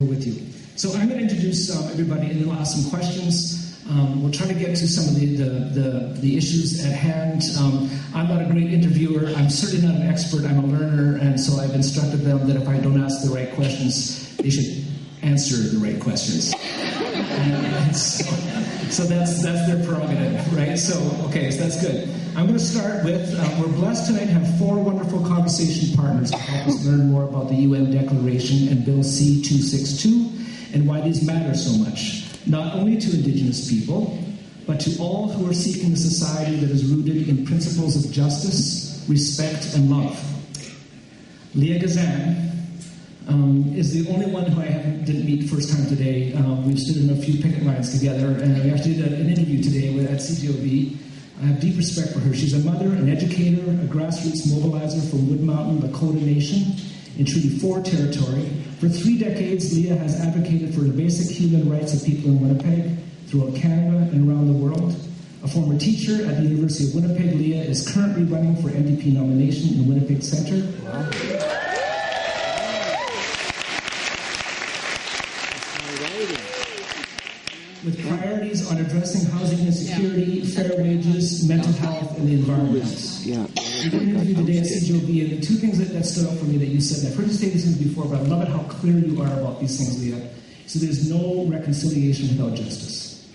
with you. So I'm going to introduce everybody, and then we'll ask some questions. We'll try to get to some of the issues at hand. I'm not a great interviewer. I'm certainly not an expert. I'm a learner, and so I've instructed them that if I don't ask the right questions, they should answer the right questions. So that's their prerogative, right? So that's good. I'm going to start with, we're blessed tonight to have 4 wonderful conversation partners to help us learn more about the UN Declaration and Bill C-262 and why these matter so much, not only to Indigenous people, but to all who are seeking a society that is rooted in principles of justice, respect, and love. Leah Gazan is the only one who I didn't meet first time today. We've stood in a few picket lines together, and we actually did an interview today at CJOB. I have deep respect for her. She's a mother, an educator, a grassroots mobilizer from Wood Mountain, Lakota Nation, in Treaty 4 territory. For 3 decades, Leah has advocated for the basic human rights of people in Winnipeg, throughout Canada and around the world. A former teacher at the University of Winnipeg, Leah is currently running for NDP nomination in the Winnipeg Centre. Wow. With priorities on addressing housing insecurity, fair wages, mental health, and the environment. We did an interview today at CJOB, and the 2 things that stood out for me that you said, I've heard you say these things before, but I love it how clear you are about these things, Leah. So there's no reconciliation without justice.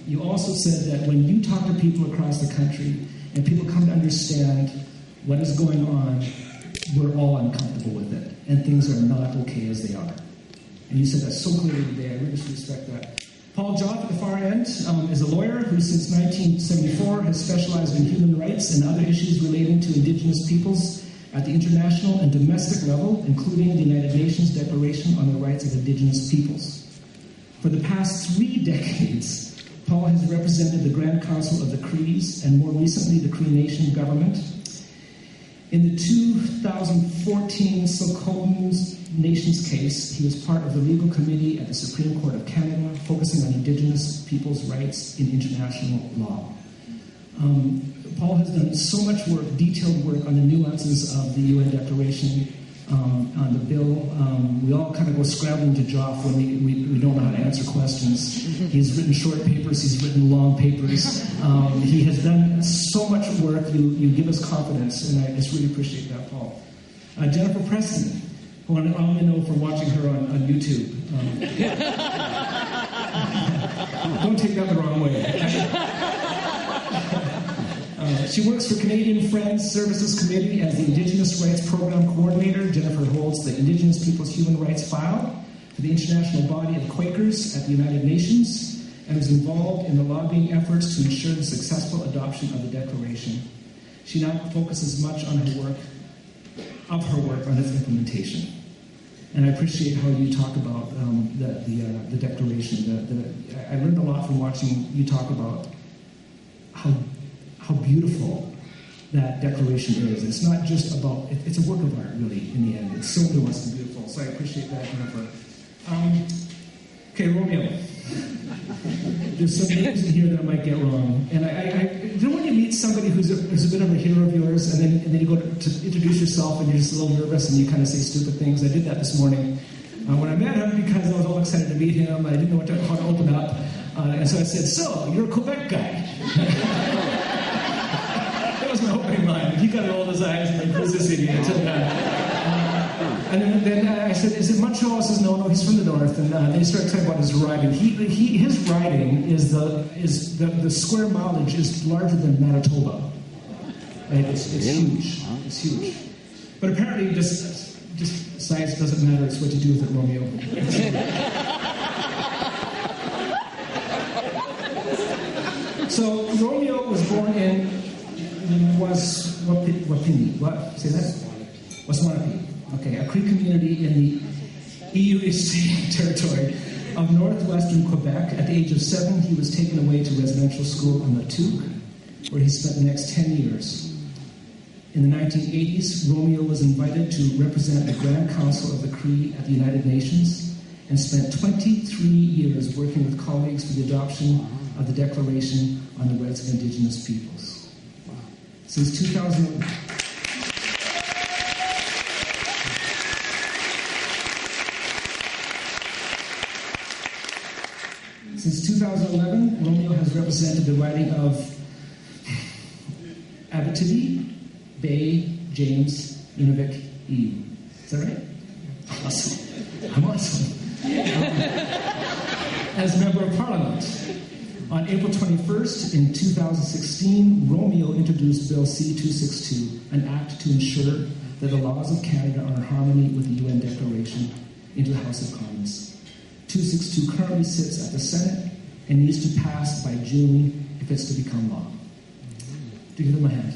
You also said that when you talk to people across the country, and people come to understand what is going on, we're all uncomfortable with it, and things are not okay as they are. And you said that so clearly today. I really respect that. Paul Joff at the far end is a lawyer who since 1974 has specialized in human rights and other issues relating to Indigenous peoples at the international and domestic level, including the United Nations Declaration on the Rights of Indigenous Peoples. For the past 3 decades, Paul has represented the Grand Council of the Crees and more recently the Cree Nation government. In the 2014 Sokomis Nations case, he was part of the legal committee at the Supreme Court of Canada, focusing on Indigenous people's rights in international law. Paul has done so much work, detailed work on the nuances of the UN Declaration, on the bill. We all kind of go scrambling to Joff when we don't know how to answer questions. He's written short papers, he's written long papers. He has done so much work. You give us confidence, and I just really appreciate that, Paul. Jennifer Preston, who I only know from watching her on YouTube. Don't take that the wrong way. She works for Canadian Friends Services Committee as the Indigenous Rights Program Coordinator. Jennifer holds the Indigenous Peoples Human Rights File for the International Body of Quakers at the United Nations and is involved in the lobbying efforts to ensure the successful adoption of the Declaration. She now focuses much on her work on its implementation. And I appreciate how you talk about the Declaration. I learned a lot from watching you talk about how beautiful that Declaration is. It's not just about, it's a work of art, really, in the end. It's so nuanced and beautiful. So I appreciate that, Jennifer. Okay, Romeo. There's some names in here that I might get wrong. And you know when you meet somebody who's a bit of a hero of yours, and then you go to introduce yourself, and you're just a little nervous, and you kind of say stupid things. I did that this morning when I met him because I was all excited to meet him. I didn't know how to open up. And so I said, so, you're a Quebec guy. That was my opening line. He kind of rolled his eyes and who's this idiot? And then I said, is it Montreal? He says, no, he's from the north. And then he started talking about his riding. His riding is the square mileage is larger than Manitoba. Right? It's huge. It's huge. But apparently, just size doesn't matter. It's what you do with it, Romeo. So Romeo was born in Wapini. What? Say that? Waswanipi. Okay, a Cree community in the EUC territory of northwestern Quebec. At the age of 7, he was taken away to residential school in Latuque, where he spent the next 10 years. In the 1980s, Romeo was invited to represent the Grand Council of the Cree at the United Nations and spent 23 years working with colleagues for the adoption of the Declaration on the Rights of Indigenous Peoples. Wow. Since 2000. Since 2011, Romeo has represented the riding of Abitibi, Bay, James, Nunavik, E. Is that right? Awesome. I'm awesome. As Member of Parliament. On April 21st, in 2016, Romeo introduced Bill C-262, an act to ensure that the laws of Canada are in harmony with the UN Declaration, into the House of Commons. 262 currently sits at the Senate and needs to pass by June if it's to become law. Do you give them a hand?